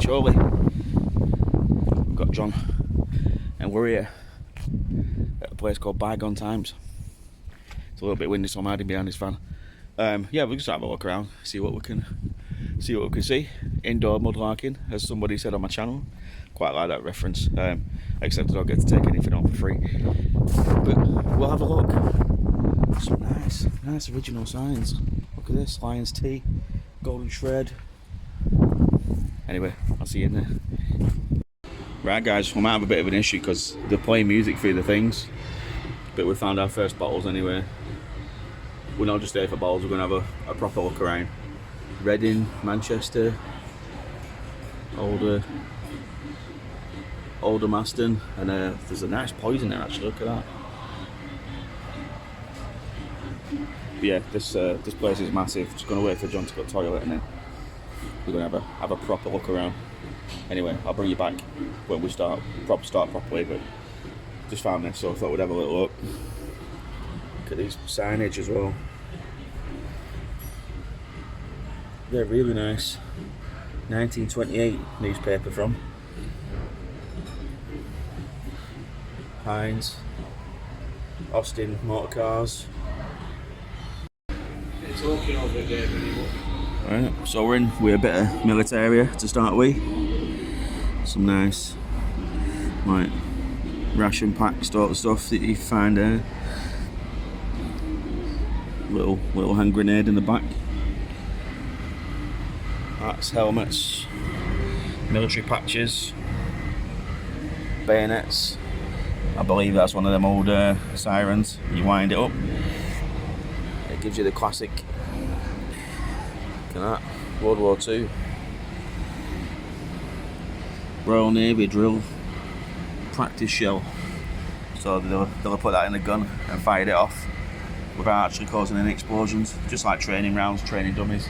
Chorley. We've got John, and we're here at a place called Bygone Times. It's a little bit windy, so I'm hiding behind this van. Yeah, we'll just have a look around, see what we can see. Indoor mud larking, as somebody said on my channel. Quite like that reference. Except I don't get to take anything on for free. But we'll have a look. Some nice original signs. Look at this, Lion's Tea, Golden Shred. Anyway, I'll see you in there. Right guys, we might have a bit of an issue because they're playing music through the things. But we found our first bottles anyway. We're not just there for bottles, we're going to have a proper look around. Reading, Manchester, older Maston, and there's a nice poison there actually, look at that. But yeah, this place is massive. Just going to wait for John to go to the toilet and then we're going to have a proper look around. Anyway, I'll bring you back when we start properly, but just found this, so I thought we'd have a little look. Look at these signage as well. They're really nice. 1928 newspaper from Heinz, Austin Motor Cars. Right, so we're a bit of military to start with. Some nice, like, ration pack sort of stuff that you find there. Little hand grenade in the back. Hats, helmets, military patches, bayonets. I believe that's one of them old sirens. You wind it up, it gives you the classic. Look at that, World War II. Royal Navy drill practice shell. So they'll put that in the gun and fired it off without actually causing any explosions, just like training rounds, training dummies.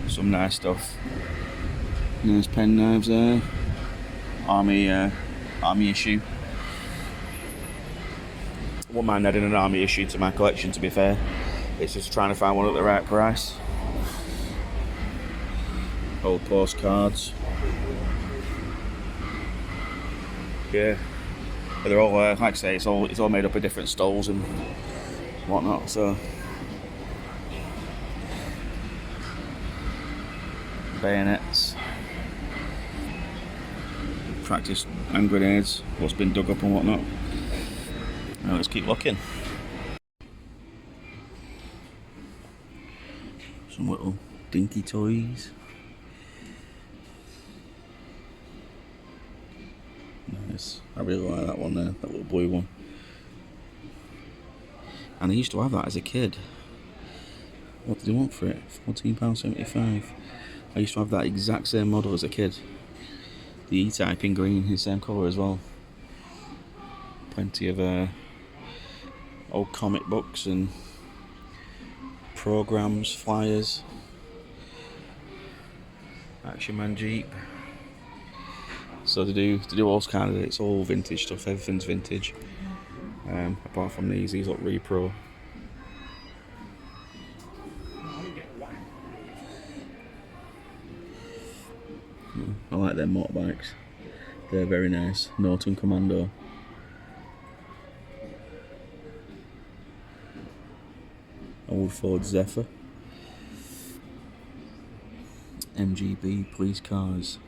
Some nice stuff. Nice pen knives there. Army issue. I wouldn't mind adding an army issue to my collection, to be fair. It's just trying to find one at the right price. Old postcards. Yeah. But they're all, like I say, it's all made up of different stoles and whatnot, so. Bayonets. Practice hand grenades, what's been dug up and whatnot. Now let's keep looking. Some little dinky toys. Nice. I really like that one there, that little blue one. And I used to have that as a kid. What did they want for it? £14.75. I used to have that exact same model as a kid. The E-type in green, the same colour as well. Plenty of old comic books and programs, flyers. Action Man Jeep. So they do all kind of, it's all vintage stuff, everything's vintage. Apart from these look repro. I like their motorbikes. They're very nice. Norton Commando. Old Ford Zephyr. MGB police cars.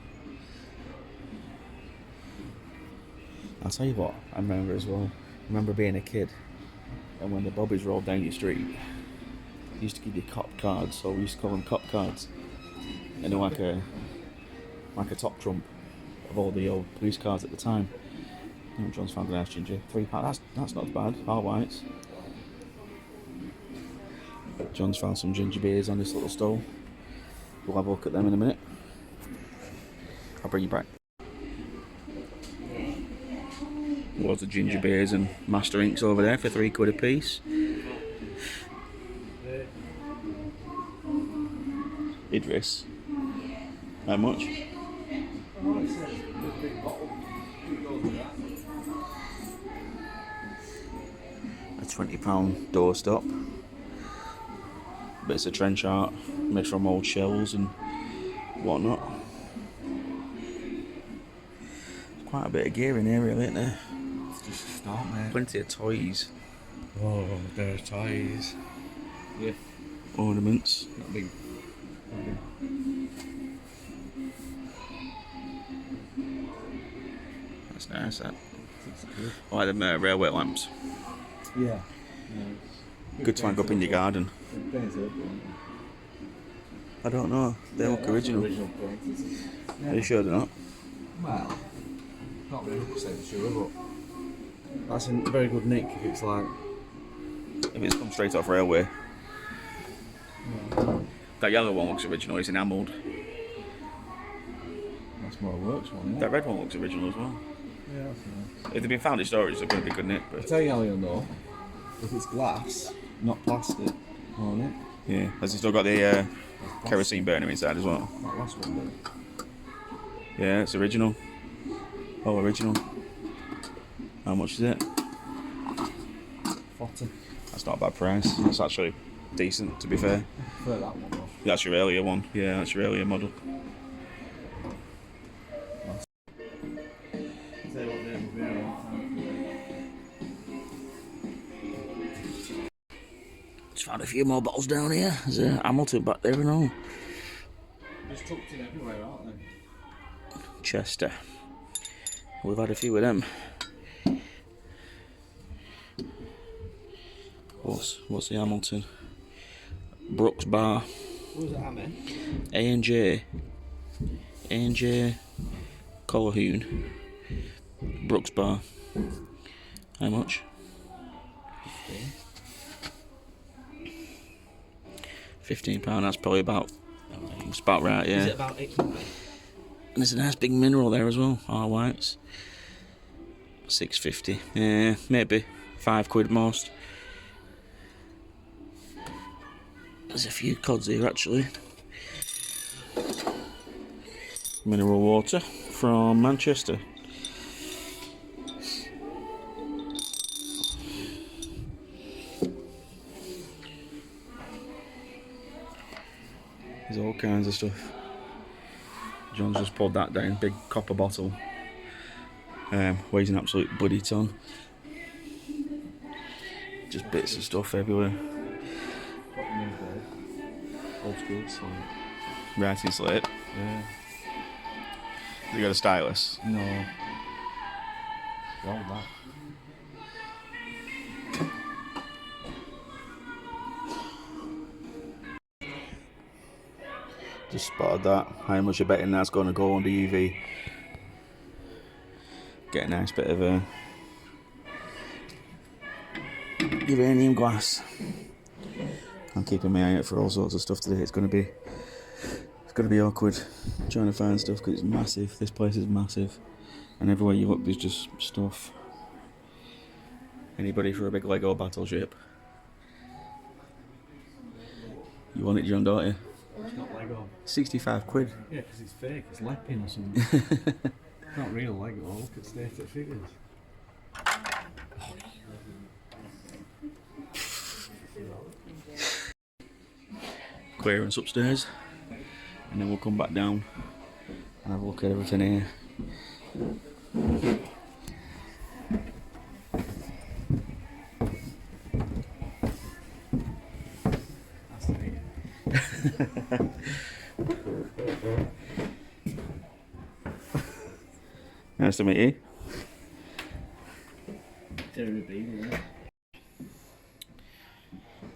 I'll tell you what, I remember as well. I remember being a kid, and when the bobbies rolled down your street, they used to give you cop cards, so we used to call them cop cards. And they're like a top trump of all the old police cars at the time. Oh, John's found a nice ginger. £3. That's not bad. All whites. John's found some ginger beers on this little stall. We'll have a look at them in a minute. I'll bring you back. Loads of ginger beers and Master Inks over there for £3 a piece. Idris. How much? A £20 doorstop. bits of trench art made from old shells and whatnot. Quite a bit of gear in here, really, isn't there? It's just a start, mate. Plenty of toys. Oh, there's toys. Yeah. Ornaments. Not big. That's nice, that. I like the railway lamps. Yeah. Good to hang up in your garden. I don't know. They look original. Are you sure they're not? Well, not really 100% sure, but that's in very good nick if it's like. If it's come straight off railway. Yeah. That yellow one looks original. It's enamelled. That's more works one, isn't it? That red one looks original as well. Yeah, that's nice. If they've been found in storage, they're going to be good nick. I But tell you how you'll know. If it's glass, not plastic, on it. yeah, has it still got the kerosene burner inside as well? That last one did. Yeah, it's original. Oh, original. How much is it? 40. That's not a bad price. That's actually decent, to be fair. I prefer that one though. That's your earlier one. Yeah, that's your earlier model. Just found a few more bottles down here. There's a Hamilton back there and all. Just tucked in everywhere, aren't they? Chester. We've had a few of them. What's the Hamilton? Brooks Bar. What was it, Hammer? A&J Colquhoun. Brooks Bar. How much? £15. That's probably about. It's about right, yeah. Is it about 8? And there's a nice big mineral there as well. All whites. £6.50. Yeah, maybe £5 most. There's a few cods here actually. Mineral water from Manchester. There's all kinds of stuff. John's just pulled that down, big copper bottle. Weighs an absolute bloody ton. Just bits of stuff everywhere. Old school slate. Writing slate. Yeah. You got a stylus? No. Roll that. Just spotted that. How much you betting that's going to go on the UV? Get a nice bit of uranium glass. I'm keeping my eye out for all sorts of stuff today. It's going to be awkward trying to find stuff because it's massive. This place is massive, and everywhere you look there's just stuff. Anybody for a big Lego battleship? You want it, John, don't you? It's not Lego. £65. Yeah, because it's fake. It's Lepping or something. It's not real Lego. Look at static figures. Clearance upstairs, and then we'll come back down and have a look at everything here. That's neat. Nice to meet you.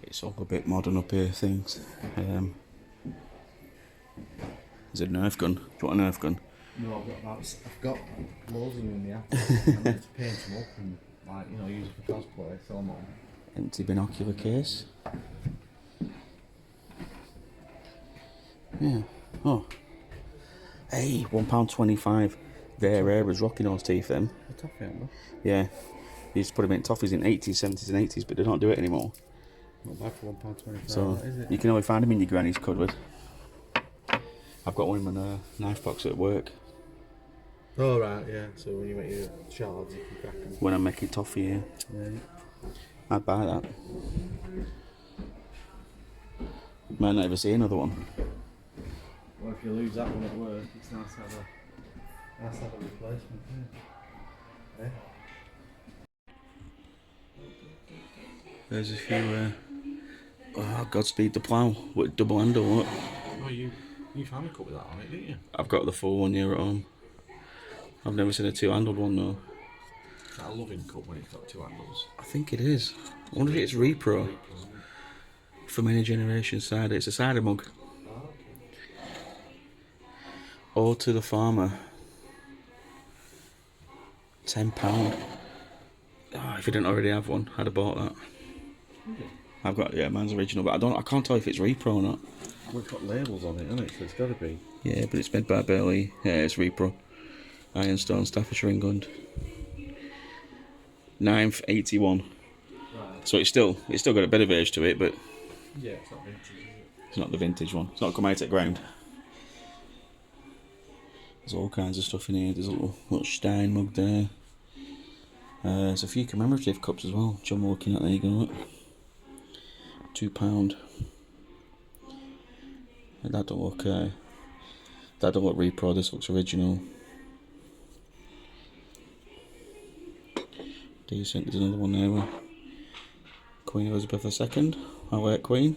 It's all a bit modern up here, things. Is it a Nerf gun? Do you want a Nerf gun? No, I've got loads of them in the attic. I need to paint them up and, like, you know, use it for cosplay, film them. Empty binocular case. Yeah. Oh. Hey, £1.25. They're rare as rocking those teeth, them. The toffee, aren't they? Yeah. You used to put them in toffees in 80s, 70s and 80s, but they don't do it anymore. Not bad for £1.25, So, is it? you can only find them in your granny's cupboard. I've got one in my knife box at work. Oh, right, yeah. So when you make your shards, you can crack them. When I'm making toffee, yeah. Yeah. I'd buy that. Might not ever see another one. Well, if you lose that one at work, it's nice to have a replacement, isn't it? Yeah. There's a few. Godspeed the plough with double handle. Look. Oh, you found a cup with that on it, didn't you? I've got the full one here at home. I've never seen a two-handled one though. Is that a loving cup when it's got two handles? I think it is. I wonder if it's repro from any generation cider. It's a cider mug. Oh, okay. Or to the farmer. £10. Oh, if you didn't already have one, I'd have bought that. I've got mine's original, but I can't tell if it's repro or not. Well, it's got labels on it, hasn't it? So it's got to be. Yeah, but it's made by Burley. Yeah, it's repro. Ironstone, Staffordshire, England. 9th, 81. Right. So it's still got a bit of age to it, but Yeah, it's not vintage, is it? it's not the vintage one. It's not come out at ground. There's all kinds of stuff in here. There's a little Stein mug there. There's a few commemorative cups as well. John, we're looking at, there you go. Look. £2. That don't look repro. This looks original. Decent. There's another one there. Queen Elizabeth II. Our late Queen.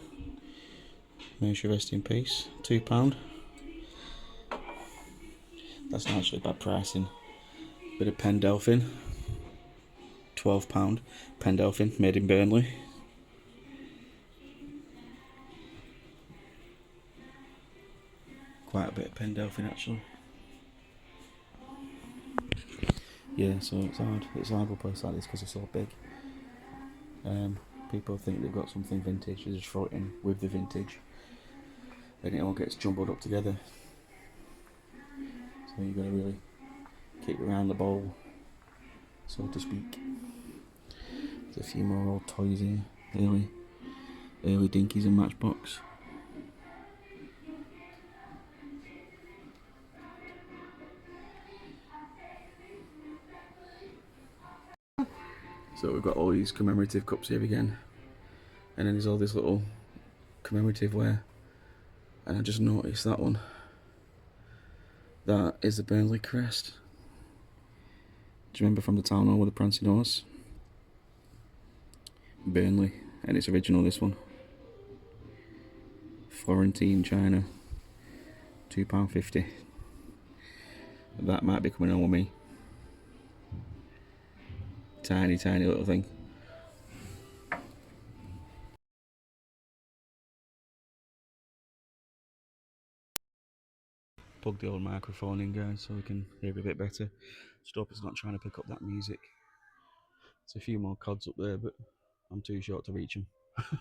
May she rest in peace. £2. That's not actually bad pricing. Bit of Pendelphin. £12. Pendelphin, made in Burnley. Quite a bit of Pendelphin actually. Yeah, so it's hard. It's hard with a place like this because it's so big. People think they've got something vintage, they just throw it in with the vintage. Then it all gets jumbled up together. So you've got to really kick around the bowl, so to speak. There's a few more old toys here. Early Dinkies and Matchbox. So we've got all these commemorative cups here again. And then there's all this little commemorative ware. And I just noticed that one. That is the Burnley crest. Do you remember from the town hall with the prancing horse? Burnley, and it's original, this one. Florentine China, £2.50. That might be coming on with me. Tiny little thing. Plug the old microphone in, guys, so we can hear a bit better. Just hope it's not trying to pick up that music. There's a few more cods up there, but I'm too short to reach them. That's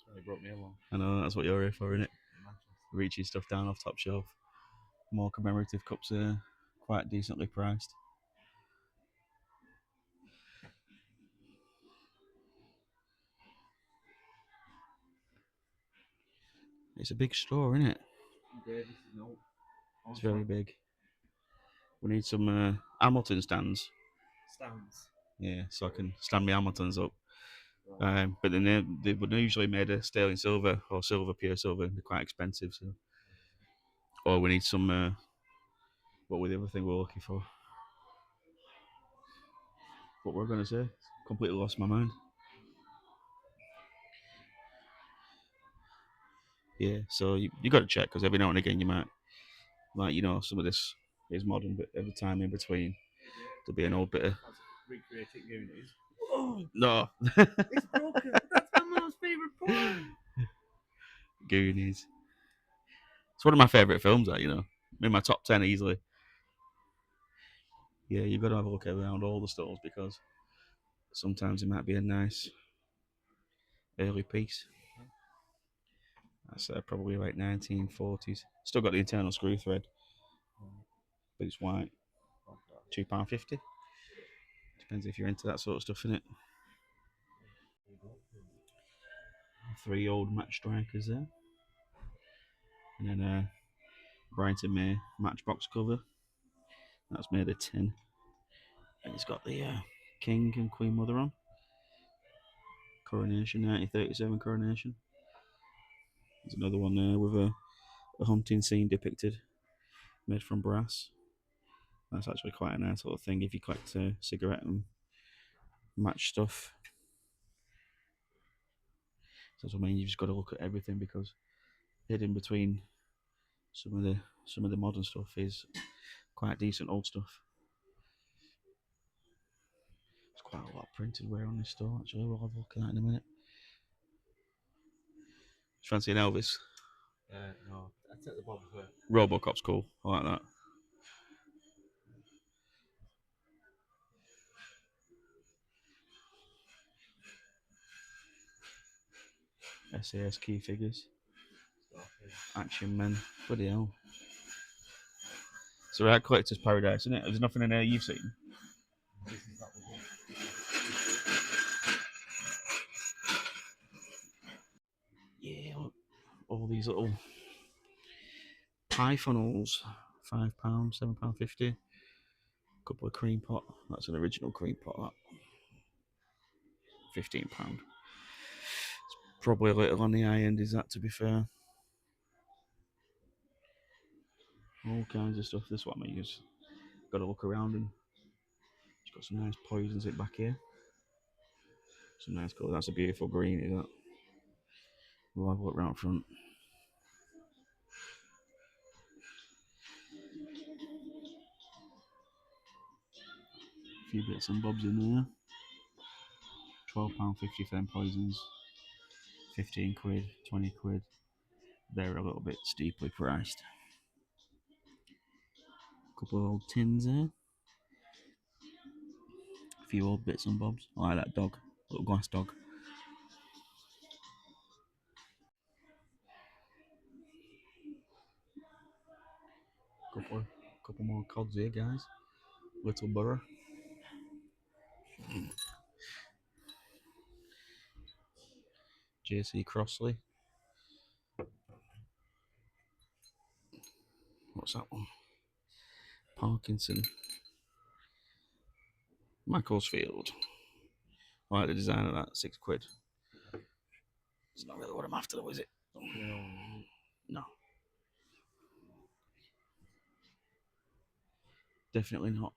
when they brought me along. I know, that's what you're here for, innit? Reaching stuff down off top shelf. More commemorative cups there, quite decently priced. It's a big store, isn't it? Yeah, this is no. It's very big. We need some Hamilton stands. Stands. Yeah, so I can stand my Hamiltons up. But then they were usually made of sterling silver or silver, pure silver. They're quite expensive. So, or we need some. What was the other thing we were looking for? What were we going to say? Completely lost my mind. Yeah, so you got to check because every now and again you might, like, some of this is modern, but every time in between there'll be an old bit of. Recreating Goonies. Oh no! It's broken. That's my mom's favourite part. Goonies. It's one of my favourite films. In my top 10 easily. Yeah, you've got to have a look around all the stores because sometimes it might be a nice early piece. That's probably like 1940s. Still got the internal screw thread, but it's white. £2.50. Depends if you're into that sort of stuff, innit? 3 old match strikers there, and then Brighton May matchbox cover. That's made of tin, and it's got the King and Queen Mother on. Coronation, 1937 coronation. There's another one there with a hunting scene depicted, made from brass. That's actually quite a nice little thing if you collect cigarette and match stuff. So that's what I mean. You just got to look at everything because hidden between some of the modern stuff is quite decent old stuff. There's quite a lot of printed wear on this store. Actually, we'll have a look at that in a minute. Fancy an Elvis? No, I take the Bob for Robocop's cool. I like that. SAS key figures. Action Men. Bloody hell. It's a right collector's paradise, isn't it? There's nothing in there you've seen. Yeah, look, all these little pie funnels. £5, £7.50. Couple of cream pot. That's an original cream pot. That £15. Probably a little on the high end, is that, to be fair? All kinds of stuff. This is what I use. Got to look around, and it's got some nice poisons it back here. Some nice colour. That's a beautiful green, is that? We'll have a look round front. A few bits and bobs in there. £12.50 for them poisons. 15 quid, 20 quid. They're a little bit steeply priced. A couple of old tins there. A few old bits and bobs. I like that dog. Little glass dog. Couple more cods here, guys. Little Borough. JC Crossley. What's that one? Parkinson. Macclesfield. I like the design of that. 6 quid. It's not really what I'm after, though, is it? No. Definitely not.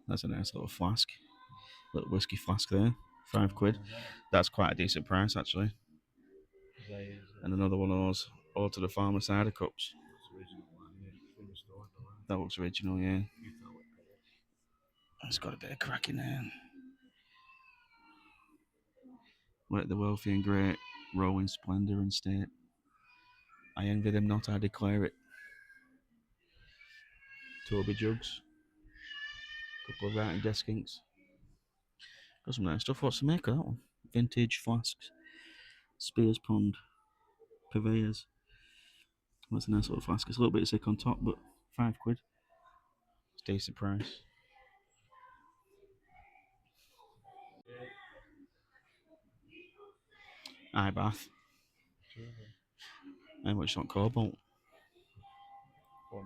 That's a nice little flask. Little whiskey flask there. 5 quid. That's quite a decent price, actually. And another one of those all to the farmer cider cups. That looks original, yeah. It's got a bit of crack in there. Let the wealthy and great roll in splendour and state. I envy them not, I declare it. Toby jugs. Couple of writing desk inks. Got some nice stuff. What's the make of that one? Vintage flasks. Spears Pond. Purveyors. That's a nice little flask. It's a little bit sick on top, but 5 quid. It's a decent price. Eye bath. How much on Cobalt? £4.99.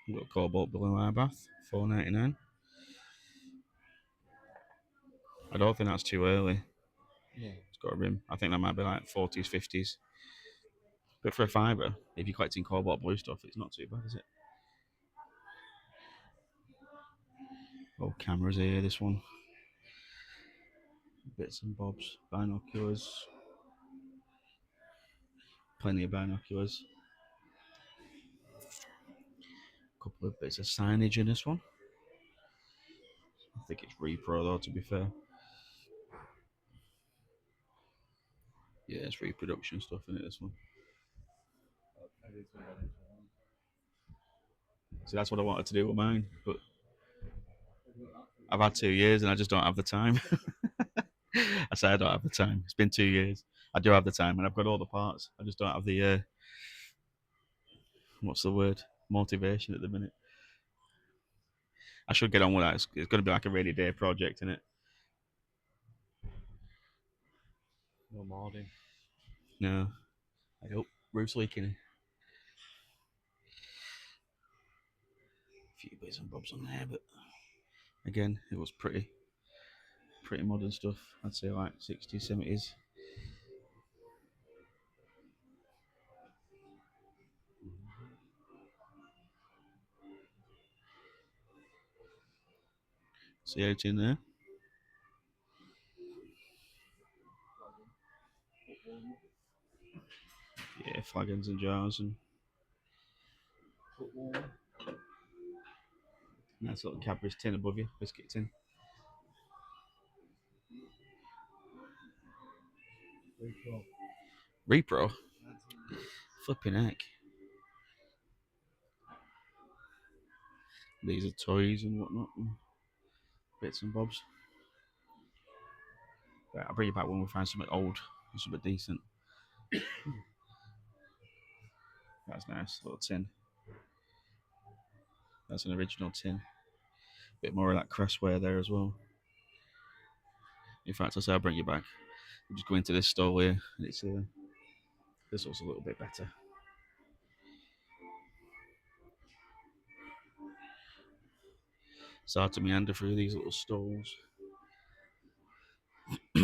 We've got Cobalt Blue Eye Bath. £4.99. I don't think that's too early. Yeah. It's got a rim. I think that might be like 40s, 50s. But for a fiver, if you're collecting Cobalt Blue stuff, it's not too bad, is it? Oh, cameras here, this one. Bits and bobs. Binoculars. Plenty of binoculars. Couple of bits of signage in this one. I think it's repro though, to be fair. Yeah, it's reproduction stuff in it, this one. So that's what I wanted to do with mine, but I've had 2 years and I just don't have the time. I say I don't have the time. It's been 2 years. I do have the time and I've got all the parts. I just don't have the what's the word? Motivation at the minute. I should get on with that. It's going to be like a rainy day project, isn't it? No modding. No. I hope roof's leaking. bits and bobs on there, but again, it was pretty modern stuff. I'd say like 60s, 70s. See out in there. Yeah, flagons and jars and nice little Cadbury's tin above you, biscuit tin. Repro, flipping heck. These are toys and whatnot, and bits and bobs. Right, I'll bring you back when we find something old and something decent. That's nice, little tin. That's an original tin. Bit more of that crestware there as well. In fact, I say I'll bring you back. We'll just go into this store here, and it's this looks a little bit better. It's hard to meander through these little stalls. I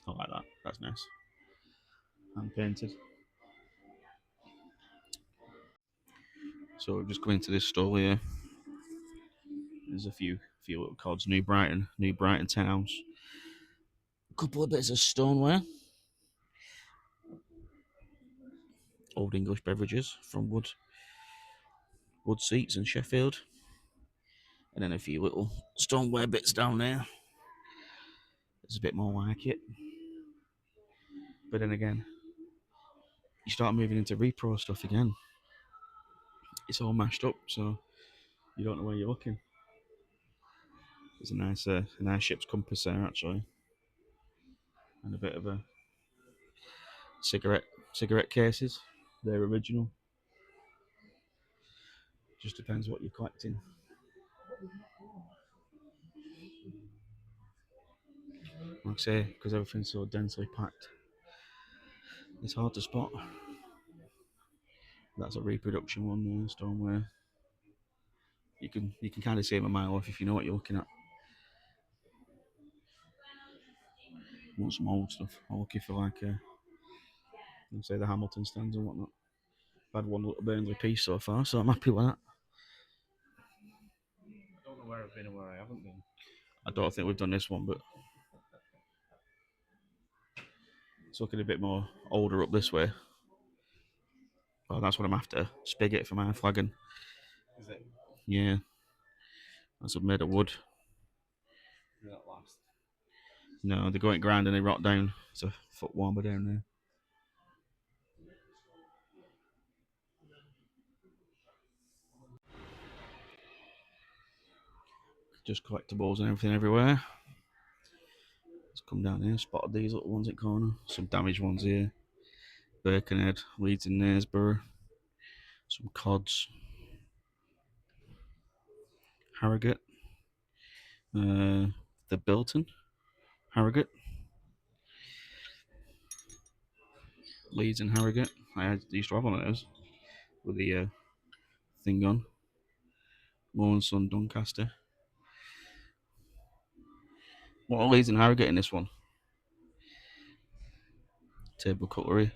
like that. That's nice. Hand painted. So we've just come into this store here. There's a few little cods. New Brighton Townhouse. A couple of bits of stoneware. Old English beverages from wood seats in Sheffield. And then a few little stoneware bits down there. It's a bit more like it. But then again, you start moving into repro stuff again. It's all mashed up, so you don't know where you're looking. There's a nice ship's compass there actually, and a bit of a cigarette cases. They're original. Just depends what you're collecting. Like I say, because everything's so densely packed, it's hard to spot. That's a reproduction one there, stoneware. You can kind of see them a mile off if you know what you're looking at. Want some old stuff? I'm looking for like say the Hamilton stands and whatnot. I've had one little Burnley piece so far, so I'm happy with that. I don't know where I've been and where I haven't been. I don't think we've done this one, but it's looking a bit more older up this way. Well, that's what I'm after. Spigot for my flagon. Is it? Yeah. That's made of wood. Did that last? No, they go in ground and they rot down. It's a foot warmer down there. Just collectibles and everything everywhere. Let's come down here. Spotted these little ones at corner. Some damaged ones here. Birkenhead, Leeds and Knaresborough. Some cods. Harrogate. The Bilton. Harrogate. Leeds and Harrogate. Used to have one of those with the thing on. Moore and Son, Doncaster. What are Leeds and Harrogate in this one? Table cutlery.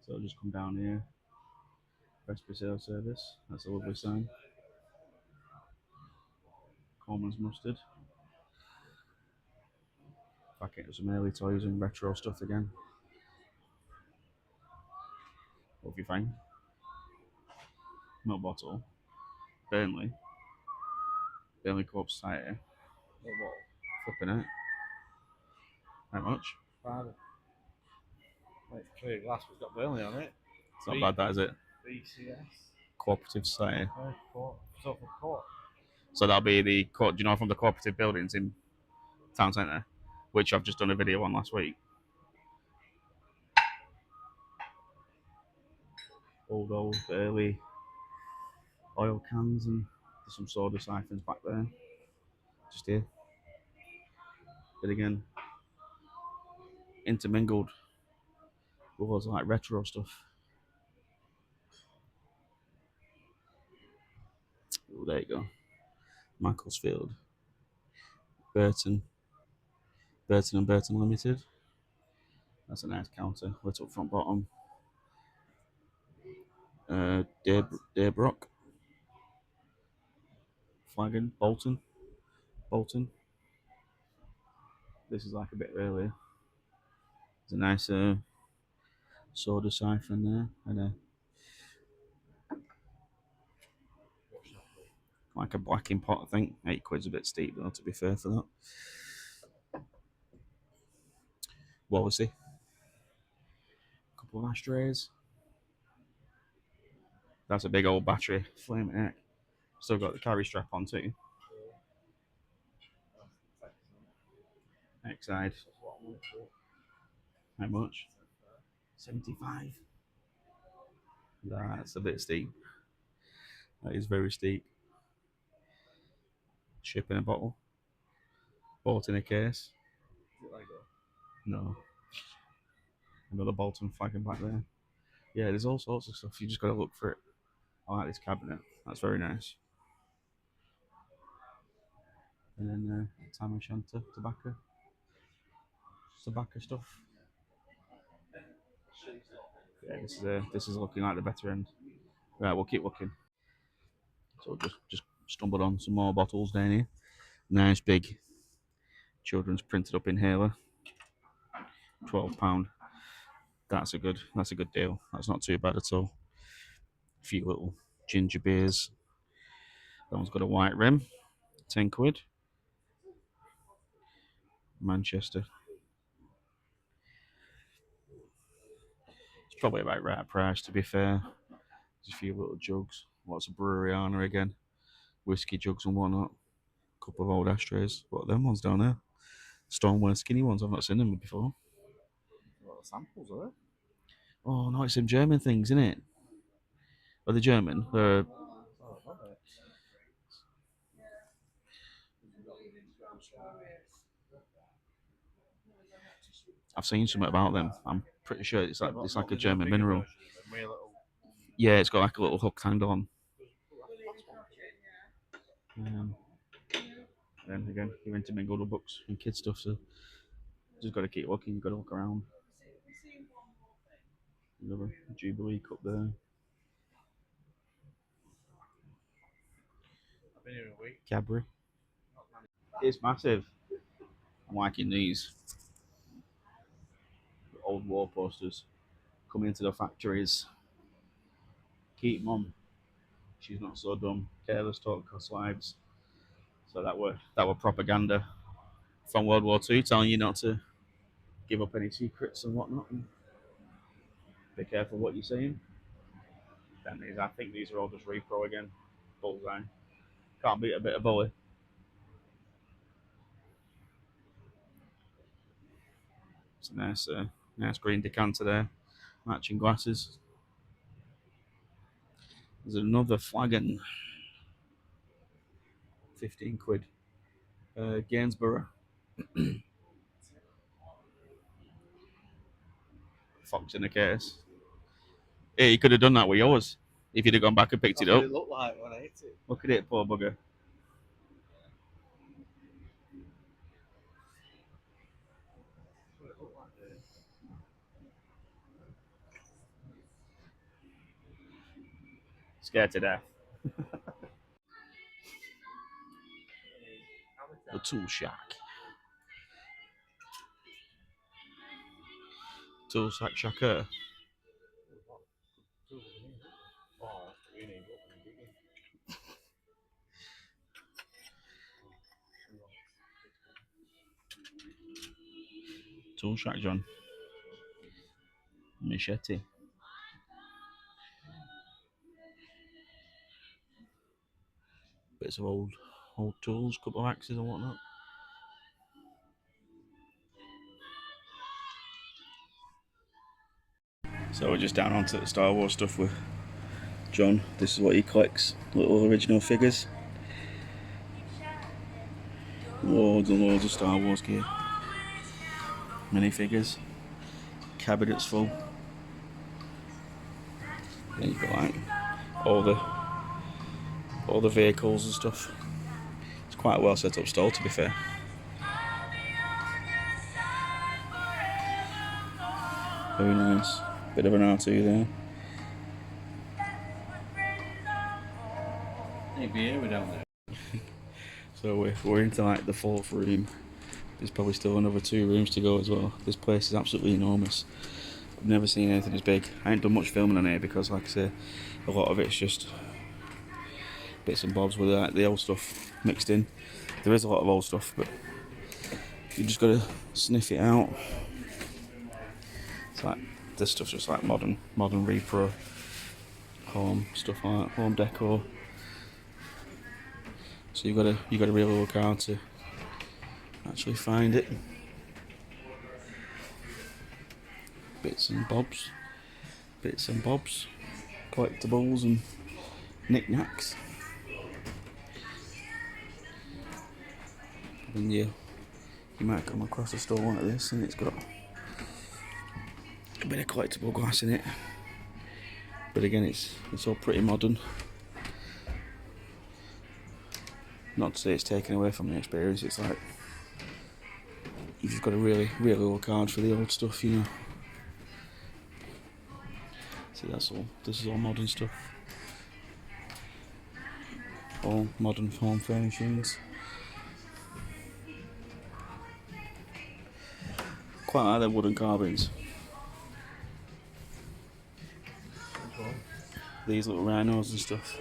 So I'll just come down here. Presby sale service. That's a lovely sign. Coleman's mustard. Back into some early toys and retro stuff again. What have you found? Milk bottle. Burnley. Burnley Co-op Society. Flipping it. How much? Private. Like clear glass, but it's got Burnley on it. It's not bad, that is it? BCS. Cooperative Society. Court. So for court. So that'll be the do you know, from the cooperative buildings in town centre, which I've just done a video on last week. Old early oil cans and there's some soda siphons back there. Just here. But again, intermingled with loads of like retro stuff. Oh, there you go. Macclesfield, Burton, Burton and Burton Limited. That's a nice counter. Lit up front bottom. Daybrook, Flagon, Bolton. This is like a bit earlier. There's a nice soda siphon there, and like a blacking pot. I think £8's a bit steep though. To be fair for that. Wallasey, couple of ashtrays. That's a big old battery, flaming heck. Still got the carry strap on too. X-side. How much? 75. That's a bit steep. That is very steep. Ship in a bottle. Bought in a case. No. Another Bolton flagon back there. Yeah, there's all sorts of stuff. You just got to look for it. I like this cabinet. That's very nice. And then Tam O'Shanter, tobacco stuff. Yeah, this is looking like the better end. Right, we'll keep looking. So just stumbled on some more bottles down here. Nice big children's printed up inhaler. £12. That's a good deal. That's not too bad at all. A few little ginger beers. That one's got a white rim. £10. Manchester. It's probably about right price to be fair. There's a few little jugs. Lots of Brewery Honor again. Whiskey jugs and whatnot. A couple of old ashtrays. What are them ones down there? Stormware skinny ones. I've not seen them before. What samples are there? Oh no, it's some German things, isn't it? Are they German? I've seen something about them. I'm pretty sure it's like a German mineral. Yeah, it's got like a little hook handle on. Then again, you're into mingled books and kid stuff, so just got to keep looking. You've got to look around. Another Jubilee cup there. I've been here a week. Cadbury. It's massive. I'm liking these. The old war posters coming into the factories. Keep mum. She's not so dumb. Careless talk costs lives. So that were propaganda from World War II, telling you not to give up any secrets and whatnot. And be careful what you're saying. Then I think these are all just repro again. Bullseye. Can't beat a bit of bully. It's a nice green decanter there. Matching glasses. There's another flagon. £15. Gainsborough. Fox in a case. Yeah, you could have done that with yours if you'd have gone back and picked it up. What did it look like when I ate it? Look at it, poor bugger. What it looked like, Scared to death. The Tool Shack. Tool Shack Shacker. Tool Shack, John. Machete. Bits of old tools, couple of axes and whatnot. So we're just down onto the Star Wars stuff with John. This is what he collects, little original figures. Loads and loads of Star Wars gear. Minifigures. cabinets full. Then you've got like all the vehicles and stuff. It's quite a well set up stall, to be fair. Very nice. Bit of an R2 there. Hey, beer, we're down there. So we're into like the 4th room. There's probably still another 2 rooms to go as well. This place is absolutely enormous. I've never seen anything as big. I ain't done much filming on here because, like I say, a lot of it's just bits and bobs with like the old stuff mixed in. There is a lot of old stuff, but you just gotta sniff it out. It's like this stuff's just like modern repro home stuff, like that, home decor. So you gotta really look hard to actually find it. Bits and bobs, collectibles and knickknacks. And you might come across a store like this and it's got a bit of collectible glass in it. But again, it's all pretty modern. Not to say it's taken away from the experience, it's like you've just got to really look hard for the old stuff, you know. See, this is all modern stuff. All modern home furnishings. Quite like their wooden carvings. These little rhinos and stuff.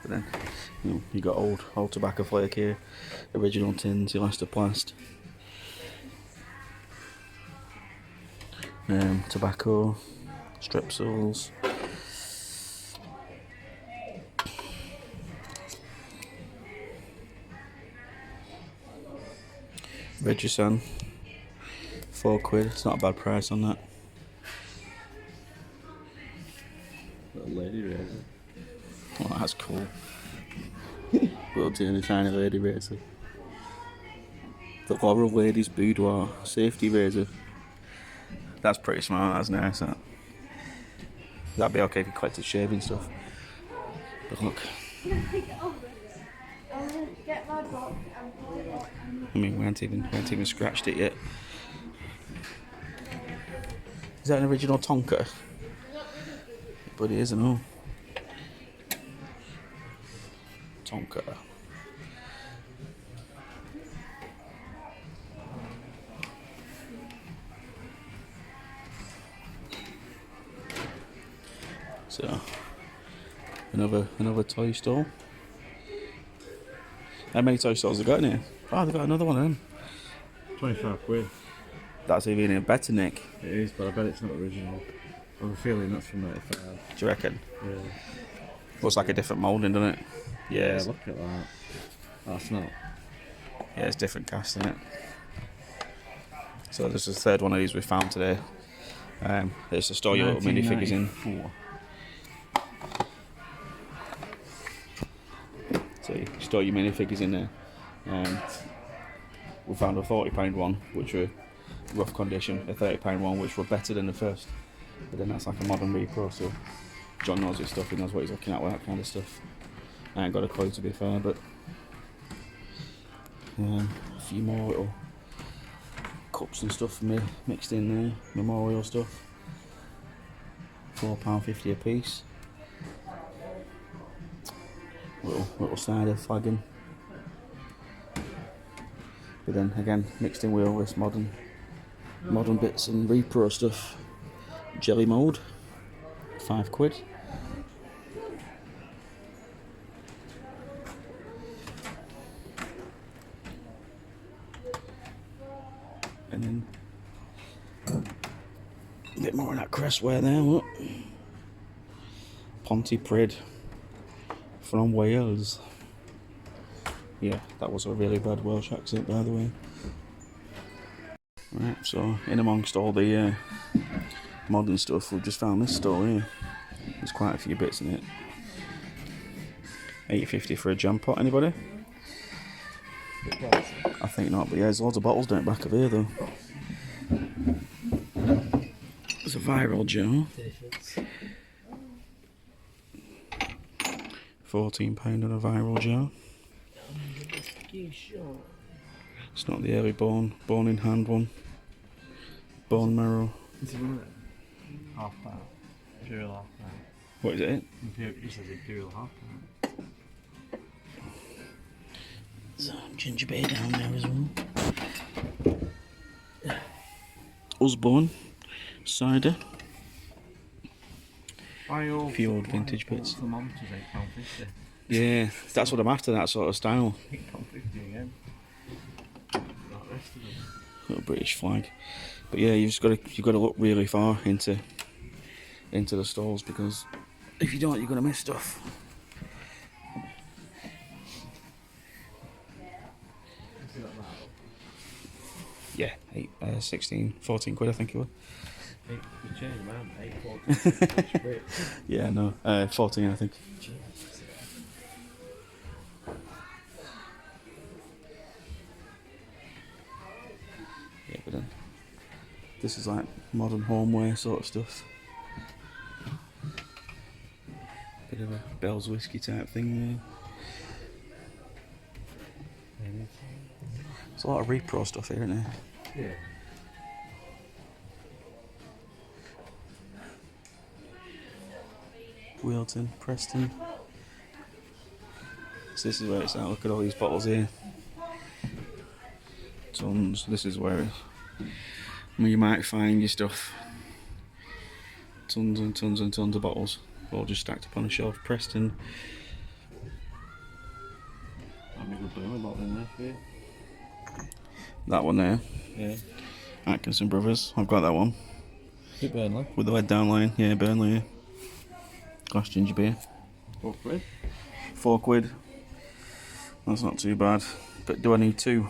But then, you got old tobacco flake here, original tins, elastoplast, tobacco, strepsils, Regisan, £4. It's not a bad price on that. Little lady razor. Oh, that's cool. Little tiny lady razor. The Laurel Ladies Boudoir safety razor. That's pretty smart, that's nice, that. That'd be okay if you collected shaving stuff. But look. I mean, we haven't even scratched it yet. Is that an original Tonka? But it isn't all. Tonka. So another toy store. How many toy stores have got in here? Oh, they've got another one of them. £25. That's even better, Nick. It is, but I bet it's not original. I have a feeling that's from 95. Do you reckon? Yeah. Looks like a different moulding, doesn't it? Yeah, look at that. That's not. Yeah, it's different cast, isn't it? So this is the 3rd one of these we found today. It's to store your little minifigures in. So you store your minifigures in there. We found a £40 one, which were rough condition, a £30 one, which were better than the first. But then that's like a modern repro, so John knows his stuff, he knows what he's looking at with that kind of stuff. I ain't got a clue, to be fair, but a few more little cups and stuff for me mixed in there, memorial stuff. £4.50 a piece. Little cider flagging. But then again, mixed in with all this modern bits and repro stuff. Jelly mould, £5. And then a bit more of that crestware there, look. Pontypridd from Wales. Yeah, that was a really bad Welsh accent, by the way. Right, so in amongst all the modern stuff, we've just found this store here. There's quite a few bits in it. £8.50 for a jam pot, anybody? Bit pricey. I think not, but yeah, there's loads of bottles down the back of here though. There's a viral jar. £14 on a viral jar. It's not the early bone in hand one. Bone marrow. Is it one of them? Half pound. Imperial half pound. What is it? It says Imperial half pound. Some ginger beer down there as well. Usborne cider. A few old vintage bits. Thermometers £8.50. Yeah, that's what I'm after, that sort of style. £8.50 again. Little British flag. But yeah, you've got to look really far into the stalls, because if you don't, you're gonna miss stuff. Yeah, 14 quid I think it was. You changed them out, 8.40. Yeah, no, 14 I think. Yeah, but then this is like modern homeware sort of stuff. Bit of a Bell's whiskey type thing there. There's a lot of repro stuff here, isn't there? Yeah. Wilton, Preston. So this is where it's at. Look at all these bottles here. Tons. This is where you might find your stuff. Tons and tons and tons of bottles, all just stacked up on a shelf. Preston. That'd be a good blue bottle in there for you. That one there. Yeah. Atkinson Brothers. I've got that one. Is it Burnley? With the lead down line. Yeah, Burnley. Yeah. Glass ginger beer. 4 quid. 4 quid. That's not too bad. But do I need 2?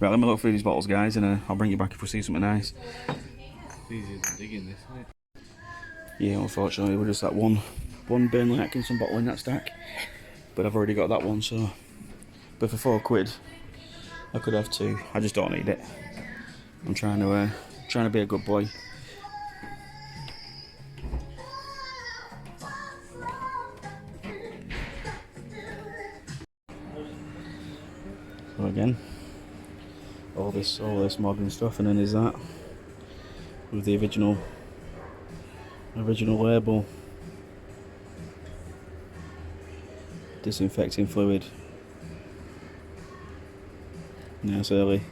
Right, let me look through these bottles, guys, and I'll bring you back if we see something nice. It's easier than digging this, isn't it? Yeah, unfortunately, we're just that one Burnley Atkinson bottle in that stack. But I've already got that one, so. But for 4 quid, I could have 2. I just don't need it. I'm trying to be a good boy. So again, all this modern stuff, and then there's that with the original label. Disinfecting fluid. Nice early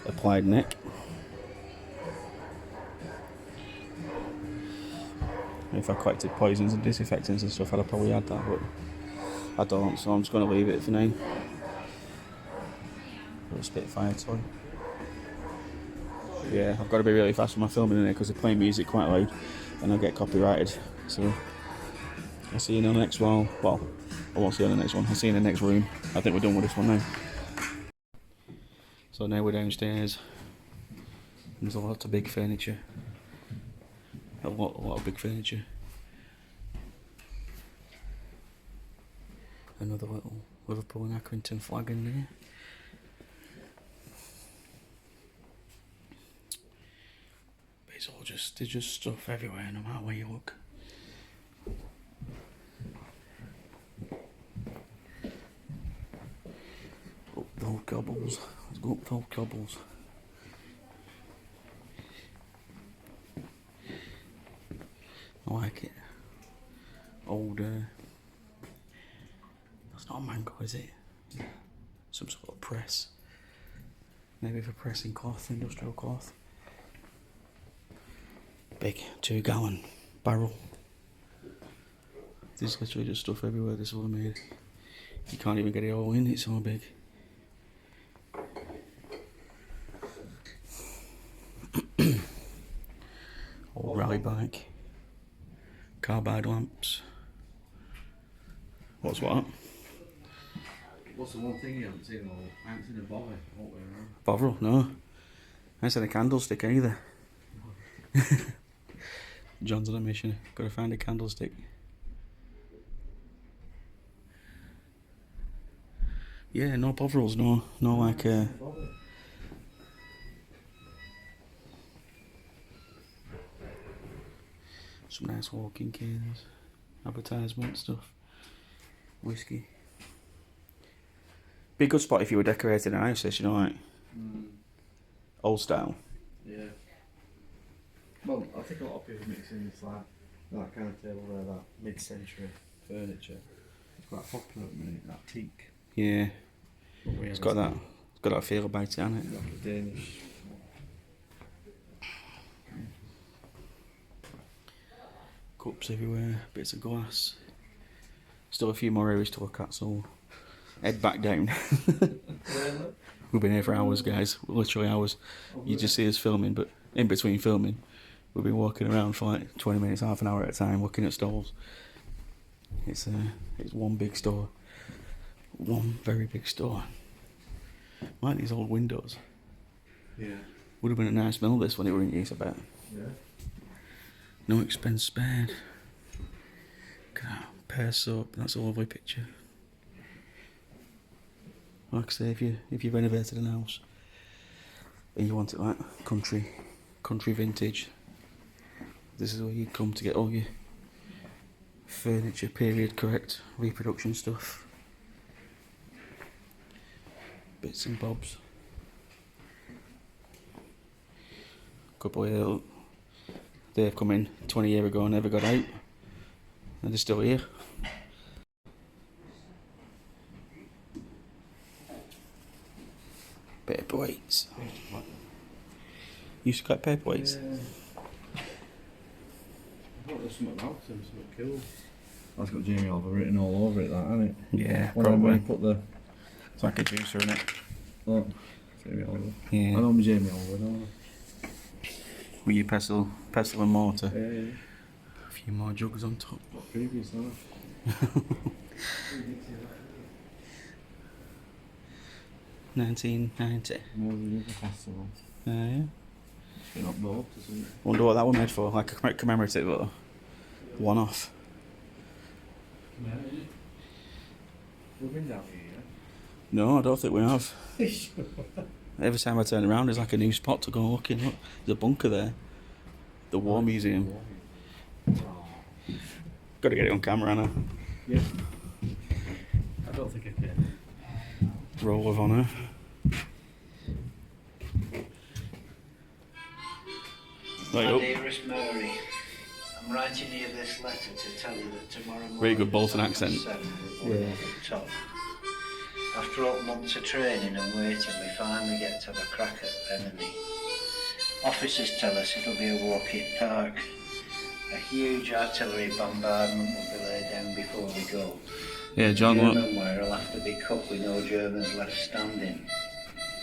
applied neck. If I collected poisons and disinfectants and stuff, I'd probably add that, but I don't, so I'm just going to leave it for now. Little Spitfire toy. Yeah, I've got to be really fast with my filming in it because they're playing music quite loud and I'll get copyrighted. So I'll see you in the next one. Well, I won't see you in the next one. I'll see you in the next room. I think we're done with this one now. So now we're downstairs. There's a lot of big furniture. A lot of big furniture. Another little Liverpool and Accrington flag in there. But it's all there's just stuff everywhere, no matter where you look. Up those cobbles. Let's go up those cobbles. I like it. Old, that's not a mango, is it? Some sort of press. Maybe for pressing cloth, industrial cloth. Big 2-gallon barrel. There's literally just stuff everywhere this was made. You can't even get it all in, it's so big. Old rally bike. Carbide lamps. What's what? What's the one thing you haven't seen? I haven't seen a bother. Bovril? No. I haven't seen a candlestick either. John's on a mission. Gotta find a candlestick. Yeah, no botherals, no like some nice walking canes, advertisement stuff, whiskey. Be a good spot if you were decorating an house, you know, like old style. Yeah. Well, I think a lot of people mix in this like that kind of table there, that mid-century furniture. It's quite popular at the minute, that teak. Yeah, it's got that feel about it, hasn't it? Like a Danish. Cups everywhere, bits of glass. Still a few more areas to look at, so head back down. We've been here for hours, guys, literally hours. You just see us filming, but in between filming, we've been walking around for like 20 minutes, half an hour at a time, looking at stalls. It's one big store. One very big store. Like these old windows. Yeah. Would have been a nice mill this when it were in use, I bet. Yeah. No expense spared. Look at that. Pear soap, that's a lovely picture. Like I say, if you renovated an house and you want it like country vintage, this is where you come to get all your furniture, period correct, reproduction stuff, bits and bobs. Couple here, they've come in 20 years ago and never got out, and they're still here. Paperweights. Used to collect paperweights. Yeah. I thought there's something else, something cool. That's got Jamie Oliver written all over it, that, hasn't it? Yeah, When probably. I put the... It's like a juicer, isn't it? Oh, Jamie Oliver. Yeah. I know I'm Jamie Oliver, don't With your pestle and mortar. I? Yeah. A few more jugs on top. Previous, huh? 1990. More than the festival. Yeah. Been up north, isn't it? Wonder what that was made for, like a commemorative or one off. Yeah. We've been down here, yeah? No, I don't think we have. Every time I turn around, there's like a new spot to go looking. Look, there's a bunker there. The War Museum. Got to get it on camera, Anna. Yeah. I don't think I can. Roll of honour. Right My up. dearest Mary, I'm writing you this letter to tell you that tomorrow morning... Very good Bolton accent. Yeah. Top. After 8 months of training and waiting, we finally get to have a crack at the enemy. Officers tell us it'll be a walk-in park. A huge artillery bombardment will be laid down before we go. Yeah, John, look. Germanware will have to be cut with no Germans left standing.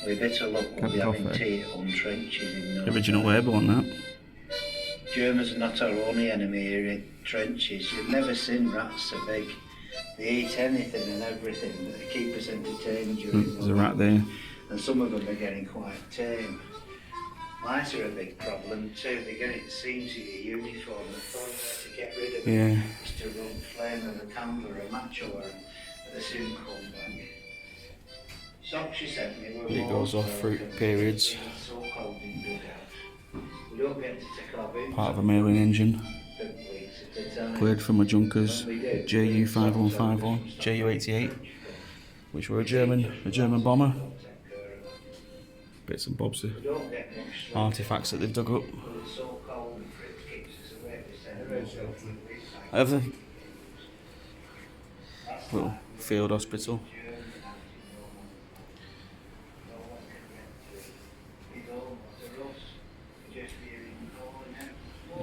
With a bit of luck, we'll be having tea at home trenches in no Original time. label on that. Germans are not our only enemy here in trenches. You've never seen rats so big. They eat anything and everything, but they keep us entertained during There's a rat there. And some of them are getting quite tame. Mice are a big problem too. They get it seams in your uniform. The thought to get rid of them Yeah. is to run flame of a candle or a match over them, but they soon come back. Socks she sent me were It goes off through periods. so cold in dugout. We don't get to take our boots Part of a off mailing engine. for weeks at a time. Cleared from a Junkers JU 5151, JU 88, which were a German bomber. Bits and bobs of We don't get much sleep. artifacts that they've dug up. It's so cold and Fritz keeps us awake. We send them I have a little field hospital.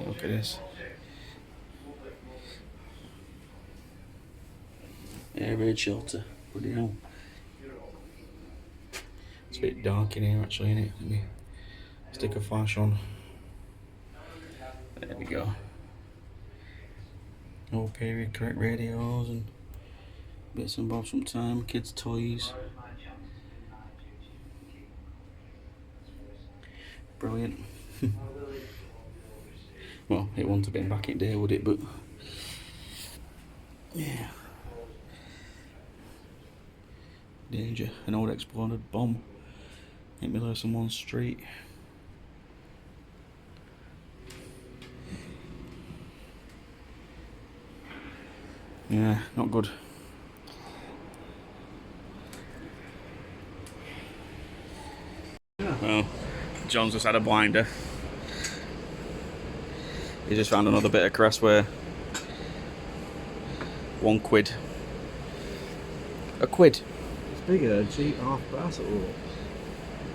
Look at this. Air raid shelter. Bloody hell. It's a bit dark in here actually, isn't it? Let me stick a flash on. There we go. All period correct radios and bits and bobs from time, kids' toys. Brilliant. Well, it wouldn't have been back in day, would it? But yeah. Danger, an old exploded bomb in the middle of someone's street. Yeah, not good. Well, John's just had a blinder. He just found another bit of crassware. £1. £1. It's bigger, cheap, half price at all.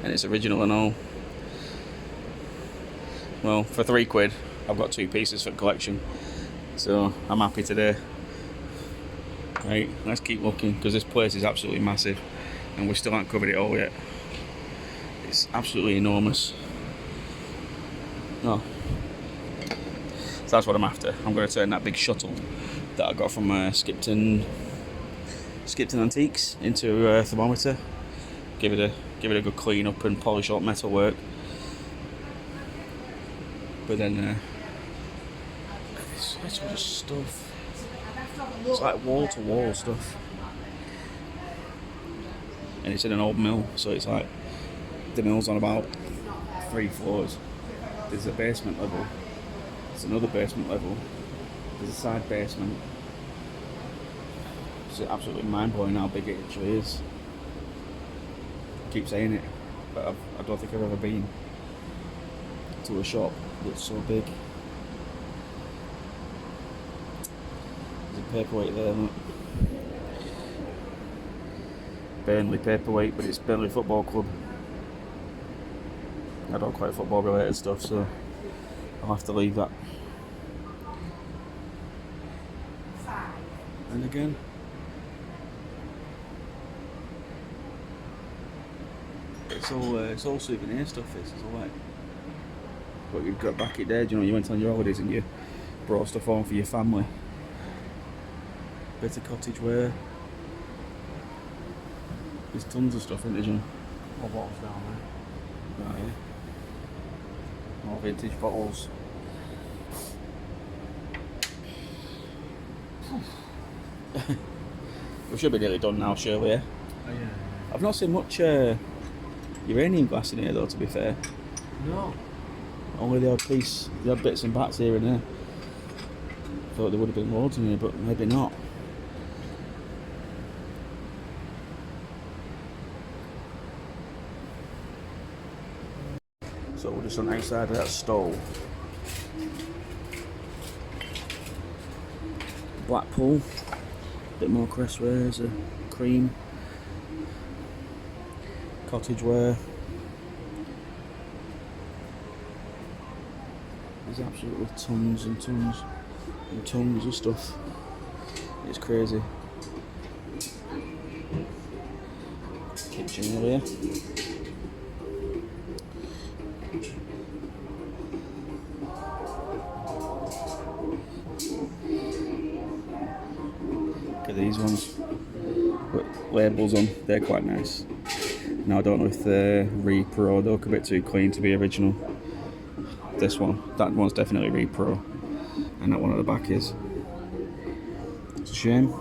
And it's original and all. Well, for £3, I've got 2 pieces for collection. So I'm happy today. Right, let's keep looking because this place is absolutely massive and we still haven't covered it all yet. It's absolutely enormous. Oh. So that's what I'm after. I'm going to turn that big shuttle that I got from Skipton Antiques into a thermometer. Give it a good clean up and polish up metalwork. But then it's sort of stuff. It's like wall to wall stuff. And it's in an old mill, so it's like the mill's on about 3 floors. There's a basement level. There's another basement level. There's a side basement. It's absolutely mind-blowing how big it actually is. I keep saying it, but I don't think I've ever been to a shop that's so big. There's a paperweight there, look. Burnley paperweight, but it's Burnley Football Club. I don't quite football related stuff, so I'll have to leave that. And again, it's all souvenir stuff. It's all like what you've got back in there. Do you know, you went on your holidays and you brought stuff home for your family. Bit of cottage wear. There's tons of stuff, isn't there, John? More bottles down there. Right, yeah. More vintage bottles. We should be nearly done now, surely, yeah? Oh, yeah. I've not seen much uranium glass in here, though, to be fair. No. Only the odd piece, the odd bits and bats here and there. Thought there would have been loads in here, but maybe not. So we're just on the outside of that stove. Blackpool, bit more crassware, there's a cream, cottage wear. There's absolutely tons and tons and tons of stuff. It's crazy. Kitchenware. Look at these ones with labels on, they're quite nice. Now I don't know if they're repro, they look a bit too clean to be original. This one, that one's definitely repro, and that one at the back is. It's a shame.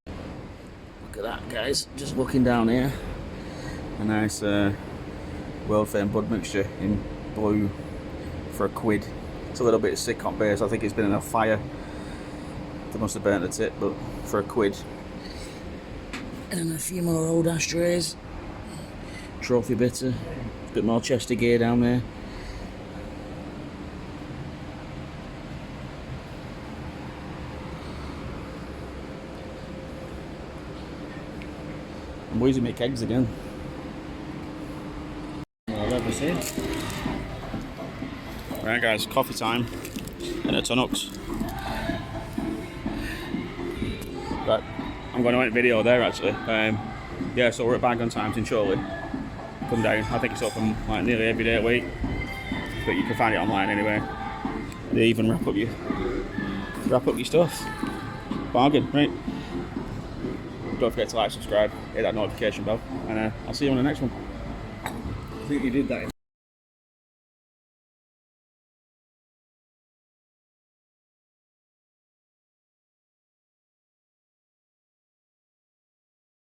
Look at that, guys, just looking down here. A nice world famed bud mixture in blue for £1. It's a little bit sick on base. I think it's been in a fire. They must have burnt the tip, but for £1. And a few more old ashtrays. Trophy bitter. A bit more Chester gear down there. I'm wheezing my kegs again. I've ever seen. Right guys, coffee time and a Tunnocks. Right, I'm going to make a video there actually. Yeah, so we're at Bygone Times in Chorley. Come down, I think it's open like nearly every day a week, but you can find it online anyway. They even wrap up your stuff. Bargain, right? Don't forget to like, subscribe, hit that notification bell, and I'll see you on the next one. I think you did that.